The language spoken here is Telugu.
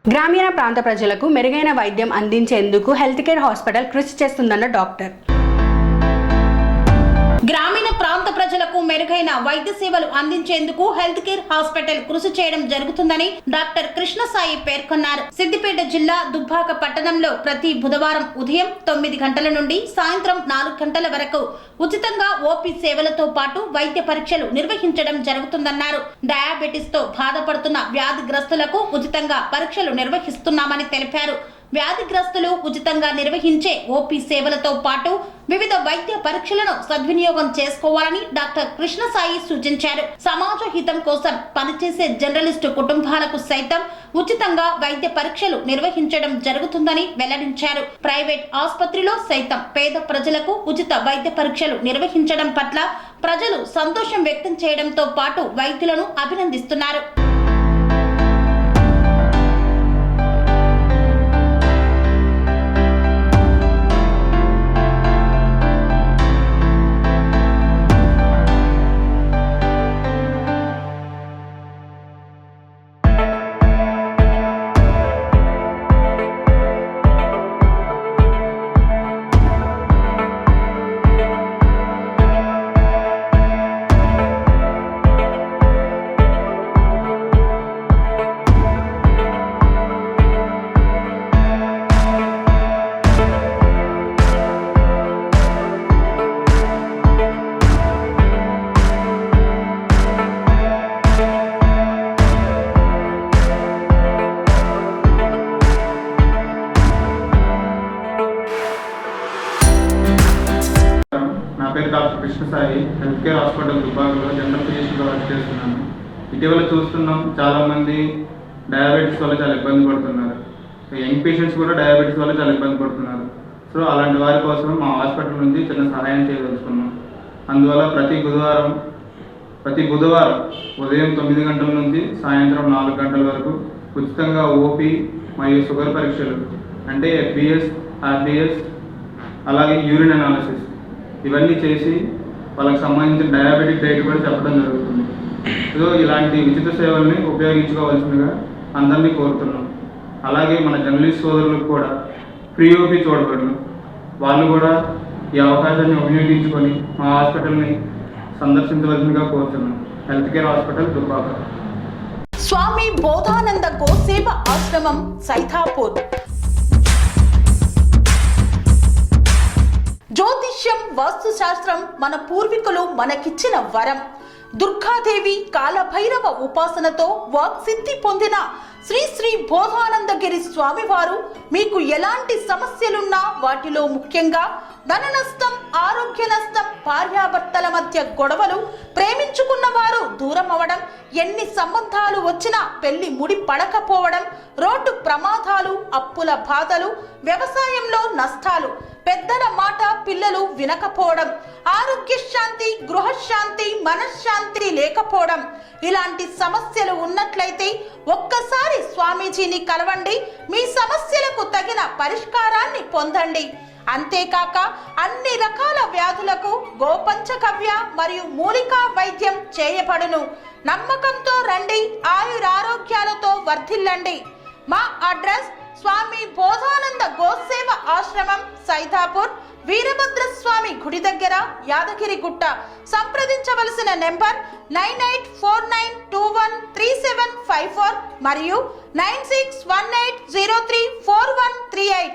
గ్రామీణ ప్రాంత ప్రజలకు మెరుగైన వైద్యం అందించేందుకు హెల్త్ కేర్ హాస్పిటల్ కృషి చేస్తుందన్న డాక్టర్. గ్రామీణ ప్రాంత ప్రజలకు మెరుగైన వైద్య సేవలు అందించేందుకు హెల్త్ కేర్ హాస్పిటల్ కృషి చేయడం జరుగుతుందని డాక్టర్ కృష్ణసాయి పేర్కొన్నారు. సిద్దిపేట జిల్లా దుబ్బాక పట్టణంలో ప్రతి బుధవారం ఉదయం 9 గంటల నుండి సాయంత్రం 4 గంటల వరకు ఉచితంగా ఓపీ సేవలతో పాటు వైద్య పరీక్షలు నిర్వహించడం జరుగుతుందన్నారు. డయాబెటిస్ తో బాధపడుతున్న వ్యాధిగ్రస్తులకు ఉచితంగా పరీక్షలు నిర్వహిస్తున్నామని తెలిపారు. వ్యాధిగ్రస్తులు ఉచితంగా నిర్వహించే ఓపీ సేవలతో పాటు వివిధ వైద్య పరీక్షలను సద్వినియోగం చేసుకోవాలని డాక్టర్ కృష్ణసాయి సూచించారు. సమాజ హితం కోసం పనిచేసే జర్నలిస్టు కుటుంబాలకు సైతం ఉచితంగా వైద్య పరీక్షలు నిర్వహించడం జరుగుతుందని వెల్లడించారు. ప్రైవేట్ ఆసుపత్రిలో సైతం పేద ప్రజలకు ఉచిత వైద్య పరీక్షలు నిర్వహించడం పట్ల ప్రజలు సంతోషం వ్యక్తం చేయడంతో పాటు వైద్యులను అభినందిస్తున్నారు. నా పేరు doctor Krishnasai, health care hospital దుబ్బాకలో జనరల్ ఫిజిషియన్గా వర్క్ చేస్తున్నాను. ఇటీవల చూస్తున్నాం, చాలామంది డయాబెటీస్ వల్ల చాలా ఇబ్బంది పడుతున్నారు. యంగ్ పేషెంట్స్ కూడా డయాబెటీస్ వల్ల చాలా ఇబ్బంది పడుతున్నారు. సో అలాంటి వారి కోసం మా హాస్పిటల్ నుంచి చిన్న సహాయం చేయదలుచుకున్నాం. అందువల్ల ప్రతి బుధవారం ఉదయం 9 గంటల నుంచి సాయంత్రం 4 గంటల వరకు ఉచితంగా ఓపీ మరియు షుగర్ పరీక్షలు అంటే FBS, RBS, అలాగే యూరిన్ అనాలిసిస్ ఇవన్నీ చేసి వాళ్ళకి సంబంధించిన డయాబెటిక్ డైట్ కూడా చెప్పడం జరుగుతుంది. సో ఇలాంటి ఉచిత సేవల్ని ఉపయోగించుకోవాల్సిందిగా అందరినీ కోరుతున్నాం. అలాగే మన జర్నలిస్ట్ సోదరులకు కూడా ఫ్రీ ఓపీ చూడబడును. వాళ్ళు కూడా ఈ అవకాశాన్ని ఉపయోగించుకొని మా హాస్పిటల్ని సందర్శించవలసిందిగా కోరుతున్నాం. Health care hospital Dubbaka. Swami Bodhananda గోసేవ ఆశ్రమం సైథాపూర్. జ్యోతిష్యం, వాస్తుశాస్త్రం మన పూర్వీకులు మనకిచ్చిన వరం. దుర్గాదేవి, కాలభైరవ ఉపాసనతో వాక్సిద్ధి పొందిన శ్రీ శ్రీ బోధానందగిరి స్వామివారు మీకు ఎలాంటి సమస్యలున్నా, వాటిలో ముఖ్యంగా ధన నష్టం, ఆరోగ్య నష్టం, భార్యాభర్తల మధ్య గొడవలు, ప్రేమించుకున్న వారు దూరం అవడం, ఎన్ని సంబంధాలు వచ్చినా పెళ్లి ముడి పడకపోవడం, రోడ్డు ప్రమాదాలు, అప్పుల బాధలు, వ్యవసాయంలో నష్టాలు, పెద్దల మాట పిల్లలు వినకపోవడం, ఆరోగ్య శాంతి, గృహశాంతి, మనశ్శాంతి లేకపోవడం, ఇలాంటి సమస్యలు ఉన్నట్లయితే ఒక్కసారి స్వామీజీని కలవండి. మీ సమస్యలకు తగిన పరిష్కారాన్ని పొందండి. అంతేకాక అన్ని రకాల వ్యాధులకు గోపంచకవ్య మరియు మూలికా వైద్యం చేయబడును. నమ్మకంతో రండి, ఆయురారోగ్యాలతో వర్ధిల్లండి. మా అడ్రస్ స్వామి బోధానంద గోసేవ ఆశ్రమం, సైథాపూర్, వీరభద్రస్వామి గుడి దగ్గర, యాదగిరిగుట్ట. సంప్రదించవలసిన నెంబర్ 9849213754 మరియు 9618034138.